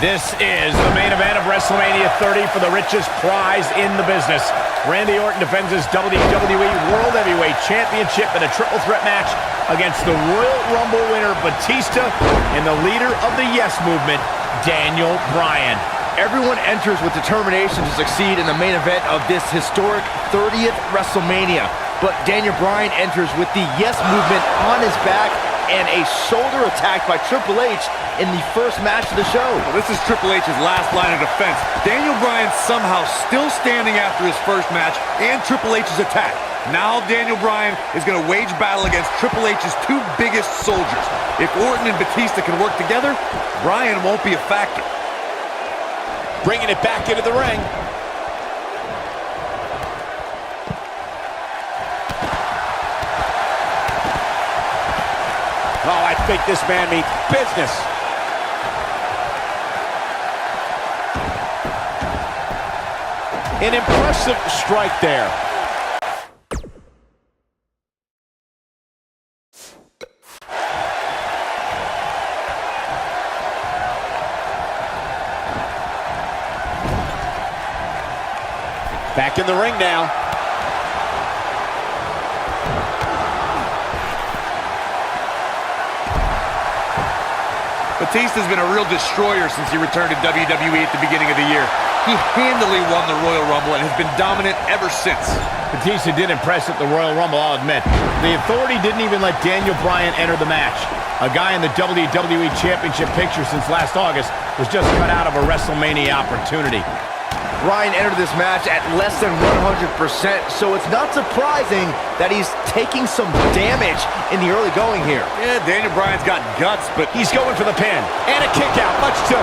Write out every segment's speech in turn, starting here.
This is the main event of WrestleMania 30 for the richest prize in the business. Randy Orton defends his WWE World Heavyweight Championship in a triple threat match against the Royal Rumble winner Batista and the leader of the Yes Movement, Daniel Bryan. Everyone enters with determination to succeed in the main event of this historic 30th WrestleMania. But Daniel Bryan enters with the Yes Movement on his back and a shoulder attack by Triple H in the first match of the show. Well, this is Triple H's last line of defense. Daniel Bryan somehow still standing after his first match and Triple H's attack. Now Daniel Bryan is going to wage battle against Triple H's two biggest soldiers. If Orton and Batista can work together, Bryan won't be a factor. Bringing it back into the ring. Oh, I think this man means business. An impressive strike there. Back in the ring now. Batista's been a real destroyer since he returned to WWE at the beginning of the year. He handily won the Royal Rumble and has been dominant ever since. Batista did impress at the Royal Rumble, I'll admit. The Authority didn't even let Daniel Bryan enter the match. A guy in the WWE Championship picture since last August was just cut out of a WrestleMania opportunity. Bryan entered this match at less than 100%, so it's not surprising that he's taking some damage in the early going here. Yeah, Daniel Bryan's got guts, but he's going for the pin. And a kick out, much to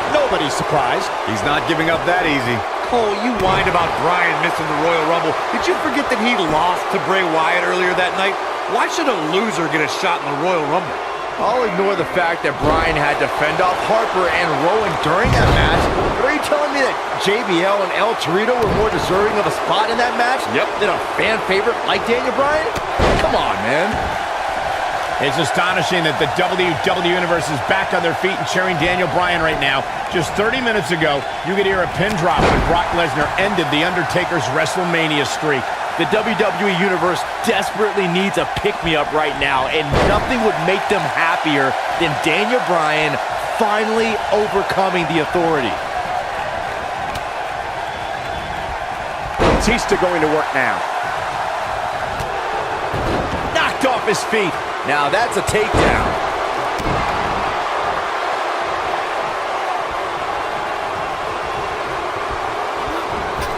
nobody's surprise. He's not giving up that easy. Cole, you whined about Bryan missing the Royal Rumble. Did you forget that he lost to Bray Wyatt earlier that night? Why should a loser get a shot in the Royal Rumble? I'll ignore the fact that Bryan had to fend off Harper and Rowan during that match, but are you telling me that JBL and El Torito were more deserving of a spot in that match than a fan favorite like Daniel Bryan? Come on, man. It's astonishing that the WWE Universe is back on their feet and cheering Daniel Bryan right now. Just 30 minutes ago, you could hear a pin drop when Brock Lesnar ended The Undertaker's WrestleMania streak. The WWE Universe desperately needs a pick-me-up right now, and nothing would make them happier than Daniel Bryan finally overcoming the Authority. Batista going to work now. Knocked off his feet. Now that's a takedown.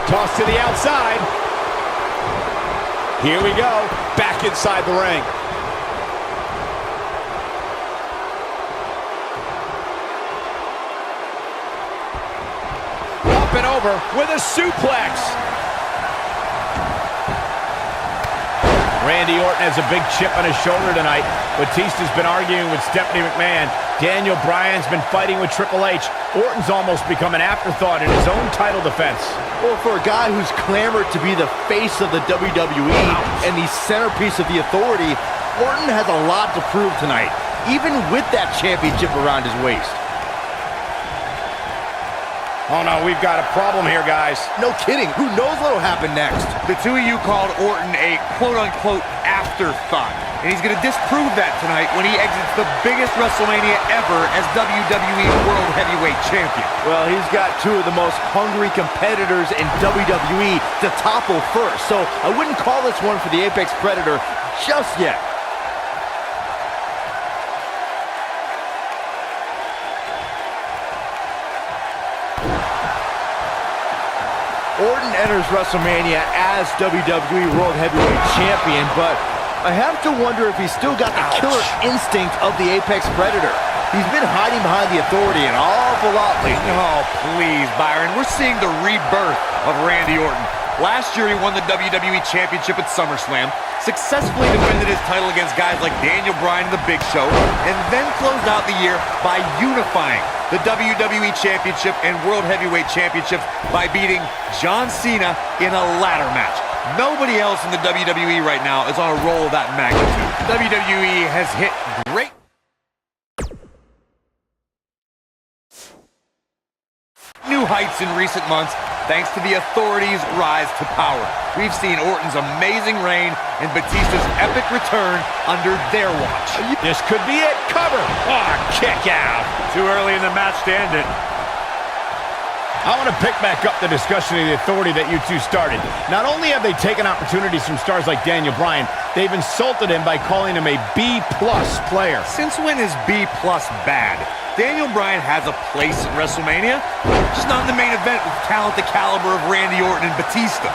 Toss to the outside. Here we go, back inside the ring. Up and over with a suplex. Randy Orton has a big chip on his shoulder tonight. Batista's been arguing with Stephanie McMahon. Daniel Bryan's been fighting with Triple H. Orton's almost become an afterthought in his own title defense. Well, for a guy who's clamored to be the face of the WWE and the centerpiece of the Authority, Orton has a lot to prove tonight, even with that championship around his waist. Oh no, we've got a problem here, guys. No kidding. Who knows what'll happen next? The two of you called Orton a quote-unquote afterthought. And he's going to disprove that tonight when he exits the biggest WrestleMania ever as WWE World Heavyweight Champion. Well, he's got two of the most hungry competitors in WWE to topple first, so I wouldn't call this one for the Apex Predator just yet. Orton enters WrestleMania as WWE World Heavyweight Champion, but I have to wonder if he's still got the killer instinct of the Apex Predator. He's been hiding behind the Authority an awful lot lately. Oh, please, Byron. We're seeing the rebirth of Randy Orton. Last year, he won the WWE Championship at SummerSlam, successfully defended his title against guys like Daniel Bryan and The Big Show, and then closed out the year by unifying the WWE Championship and World Heavyweight Championships by beating John Cena in a ladder match. Nobody else in the WWE right now is on a roll of that magnitude. WWE has hit great fights in recent months thanks to the Authority's rise to power. We've seen Orton's amazing reign and Batista's epic return under their watch. This could be it. Cover. Oh, kick out. Too early in the match to end it. I want to pick back up the discussion of the Authority that you two started. Not only have they taken opportunities from stars like Daniel Bryan, they've insulted him by calling him a B+ player. Since when is B+ bad? Daniel Bryan has a place in WrestleMania, just not in the main event with talent the caliber of Randy Orton and Batista.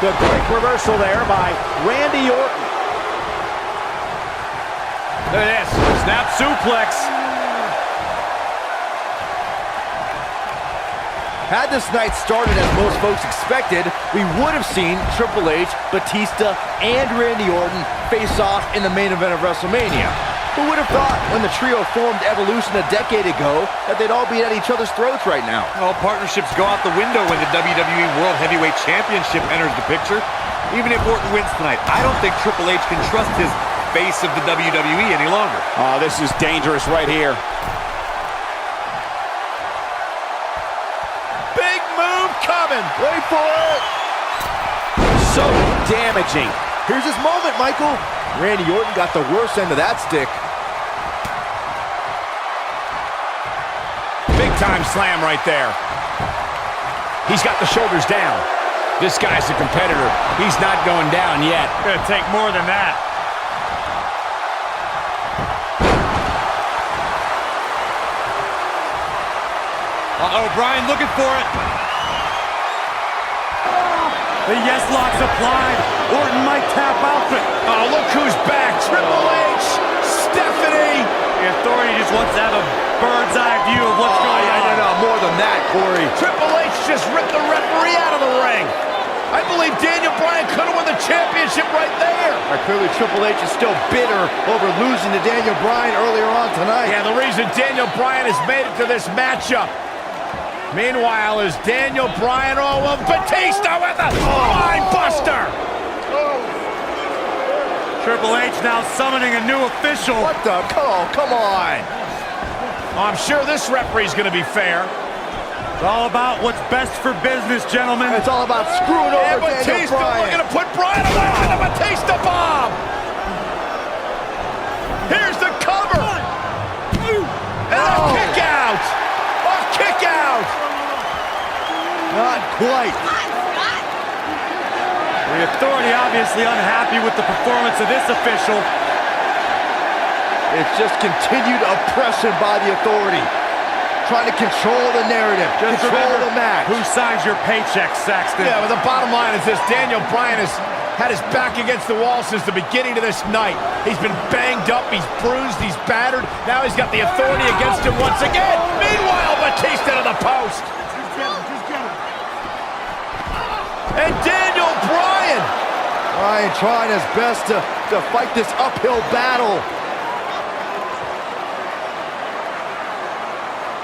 The quick reversal there by Randy Orton. Look at this. Snap suplex. Had this night started as most folks expected, we would have seen Triple H, Batista, and Randy Orton face off in the main event of WrestleMania. Who would have thought when the trio formed Evolution a decade ago that they'd all be at each other's throats right now? Well, partnerships go out the window when the WWE World Heavyweight Championship enters the picture. Even if Orton wins tonight, I don't think Triple H can trust his face of the WWE any longer. Oh, this is dangerous right here. Big move coming. Wait for it! So damaging. Here's his moment, Michael. Randy Orton got the worst end of that stick. Big time slam right there. He's got the shoulders down. This guy's a competitor. He's not going down yet. Gonna take more than that. Uh-oh, Bryan looking for it. The yes lock's applied. Orton might tap out. Oh, look who's back. Triple H, Stephanie. The Authority just wants to have a bird's eye view of what's going on. No, more than that, Corey. Triple H just ripped the referee out of the ring. I believe Daniel Bryan could have won the championship right there. Clearly, Triple H is still bitter over losing to Daniel Bryan earlier on tonight. Yeah, the reason Daniel Bryan has made it to this matchup. Meanwhile, is Daniel Bryan, Batista with a spine buster. Triple H now summoning a new official. What the? Come on. I'm sure this referee's going to be fair. It's all about what's best for business, gentlemen. It's all about screwing over Daniel Batista Bryan. looking to put Bryan away with the Batista bomb. Here's the cover. And a kick out. A kick out. Not quite. The Authority obviously unhappy with the performance of this official. It's just continued oppression by the Authority. Trying to control the narrative, Just control remember the match. who signs your paycheck, Saxton. Yeah, but the bottom line is this. Daniel Bryan has had his back against the wall since the beginning of this night. He's been banged up, he's bruised, he's battered. Now he's got the Authority against him once again. Meanwhile, Batista to the post. And Daniel Bryan. Bryan trying his best to fight this uphill battle.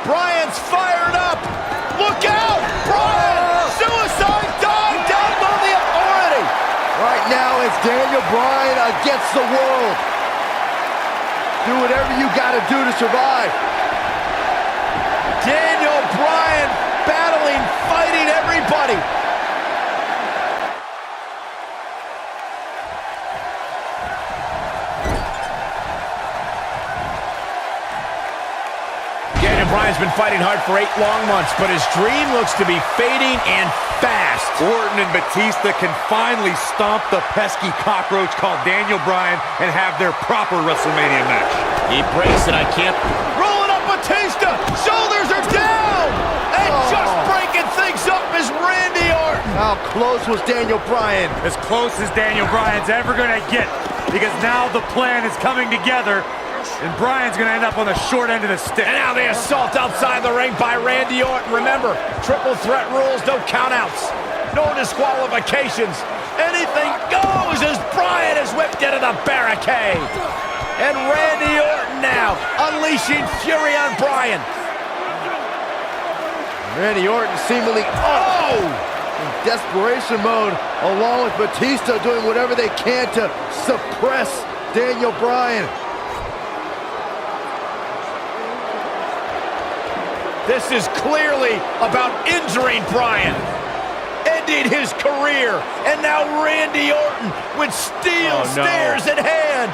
Bryan's fired up. Look out! Bryan! Suicide dive down by the Authority. Right now, it's Daniel Bryan against the world. Do whatever you got to do to survive. Daniel Bryan battling, fighting everybody. Bryan's been fighting hard for 8 long months, but his dream looks to be fading and fast. Orton and Batista can finally stomp the pesky cockroach called Daniel Bryan and have their proper WrestleMania match. He breaks it, I can't. Rolling up Batista, shoulders are down, and just breaking things up is Randy Orton. How close was Daniel Bryan? As close as Daniel Bryan's ever going to get, because now the plan is coming together. And Bryan's going to end up on the short end of the stick. And now the assault outside the ring by Randy Orton. Remember, triple threat rules, no countouts, no disqualifications. Anything goes as Bryan is whipped into the barricade. And Randy Orton now unleashing fury on Bryan. Randy Orton seemingly in desperation mode, along with Batista doing whatever they can to suppress Daniel Bryan. This is clearly about injuring Bryan, ending his career, and now Randy Orton with steel stairs in hand.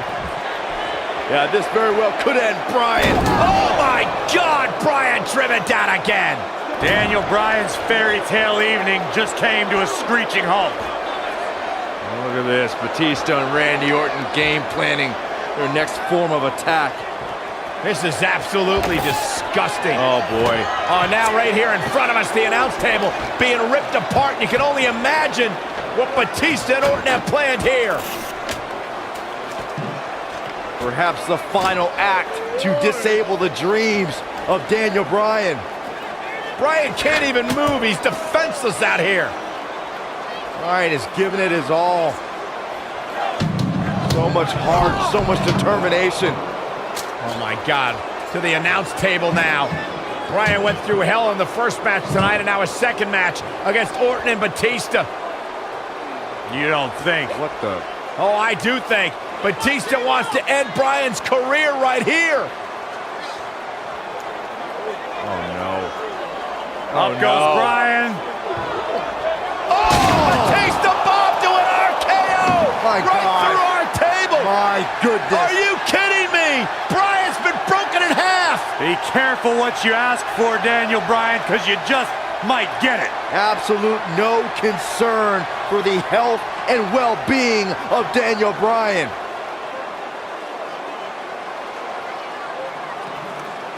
Yeah, this very well could end Bryan. Oh my God, Bryan driven down again. Daniel Bryan's fairy tale evening just came to a screeching halt. Look at this, Batista and Randy Orton game planning their next form of attack. This is absolutely disgusting. Oh boy. Oh, now right here in front of us, the announce table being ripped apart. And you can only imagine what Batista and Orton have planned here. Perhaps the final act to disable the dreams of Daniel Bryan. Bryan can't even move. He's defenseless out here. Bryan is giving it his all. So much heart, so much determination. Oh my God, to the announce table now. Bryan went through hell in the first match tonight and now a second match against Orton and Batista. You don't think? What the? Oh, I do think. Batista wants to end Bryan's career right here. Oh no. Up goes Bryan. Oh, Batista bomb to an RKO! My right God. through our table! My goodness. Are you kidding me? Bryan's been broken in half! Be careful what you ask for, Daniel Bryan, because you just might get it. Absolute no concern for the health and well-being of Daniel Bryan.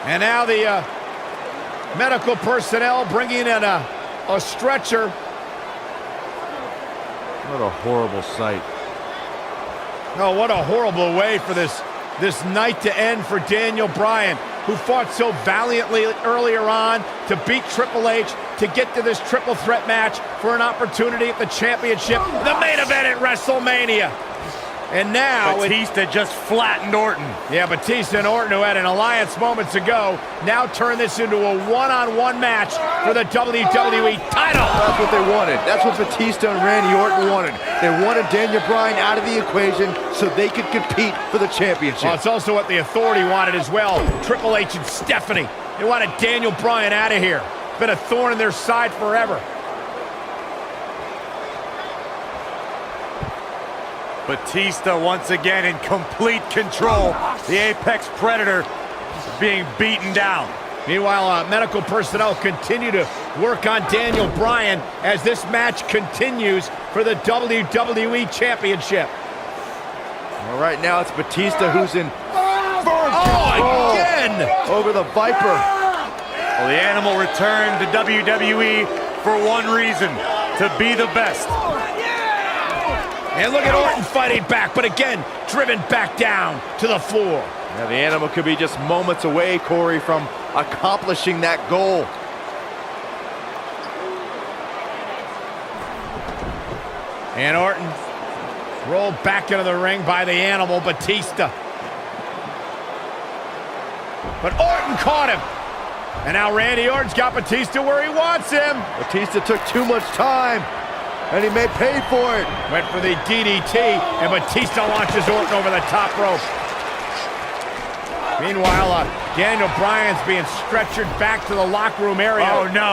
And now the medical personnel bringing in a stretcher. What a horrible sight. Oh, what a horrible way for this night to end for Daniel Bryan, who fought so valiantly earlier on to beat Triple H, to get to this triple threat match for an opportunity at the championship, the main event at WrestleMania. And now Batista just flattened Orton. Yeah, Batista and Orton, who had an alliance moments ago, now turn this into a one-on-one match for the WWE title. That's what they wanted. That's what Batista and Randy Orton wanted. They wanted Daniel Bryan out of the equation so they could compete for the championship. Well, it's also what the Authority wanted as well. Triple H and Stephanie. They wanted Daniel Bryan out of here. It's been a thorn in their side forever. Batista once again in complete control. The Apex Predator being beaten down. Meanwhile, medical personnel continue to work on Daniel Bryan as this match continues for the WWE Championship. Well, right now it's Batista who's in firm control again over the Viper. Well, the Animal returned to WWE for one reason, to be the best. And look at Orton fighting back, but again, driven back down to the floor. Yeah, the Animal could be just moments away, Corey, from accomplishing that goal. And Orton rolled back into the ring by the Animal, Batista. But Orton caught him. And now Randy Orton's got Batista where he wants him. Batista took too much time, and he may pay for it. Went for the DDT, and Batista launches Orton over the top rope. Meanwhile, Daniel Bryan's being stretchered back to the locker room area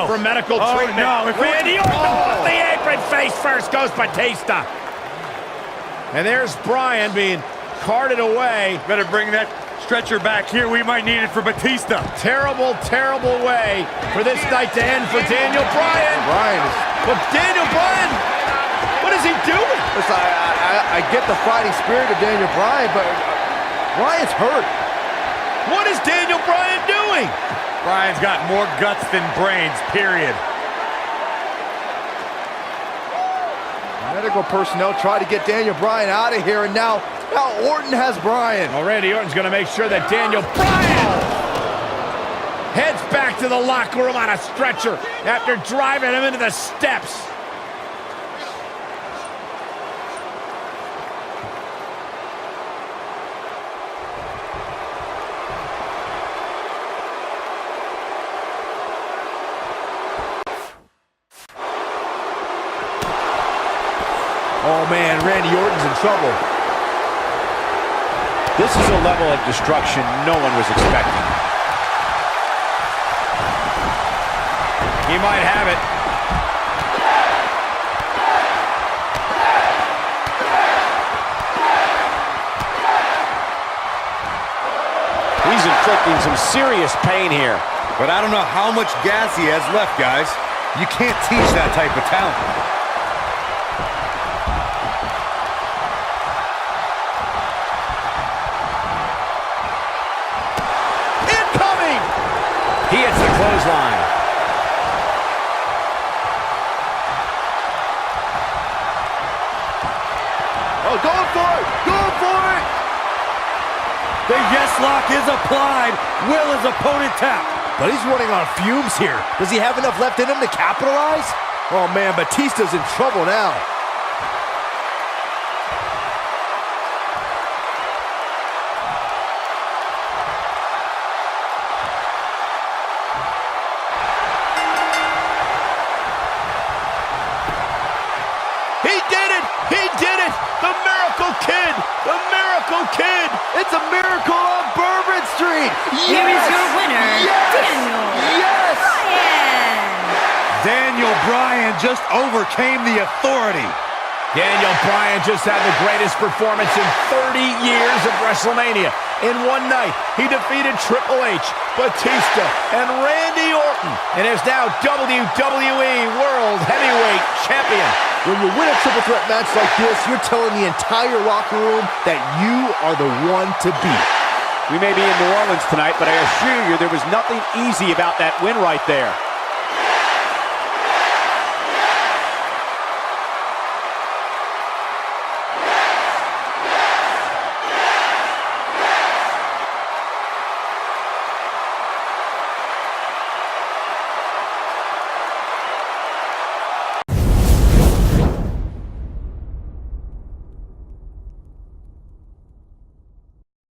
for medical treatment. Randy Orton off the apron, face first goes Batista. And there's Bryan being carted away. Better bring that stretcher back here. We might need it for Batista. Terrible, terrible way for this night to end for Daniel Bryan. But Daniel Bryan, what is he doing? Listen, I get the fighting spirit of Daniel Bryan, but Bryan's hurt. What is Daniel Bryan doing? Bryan's got more guts than brains, period. Medical personnel try to get Daniel Bryan out of here, and now Orton has Bryan. Well, Randy Orton's going to make sure that Daniel Bryan heads back to the locker room on a stretcher after driving him into the steps. Oh man, Randy Orton's in trouble. This is a level of destruction no one was expecting. He might have it. He's inflicting some serious pain here. But I don't know how much gas he has left, guys. You can't teach that type of talent. Incoming! He hits the clothesline. Oh, going for it! Going for it! The yes lock is applied. Will his opponent tap? But he's running on fumes here. Does he have enough left in him to capitalize? Oh man, Batista's in trouble now. He did it! He did it! The Miracle Kid! The Miracle Kid! It's a miracle on Bourbon Street! Here is your winner, Daniel Bryan. Daniel Bryan just overcame the authority. Daniel Bryan just had the greatest performance in 30 years of WrestleMania. In one night, he defeated Triple H, Batista, and Randy Orton, and is now WWE World Heavyweight Champion. When you win a triple threat match like this, you're telling the entire locker room that you are the one to beat. We may be in New Orleans tonight, but I assure you there was nothing easy about that win right there.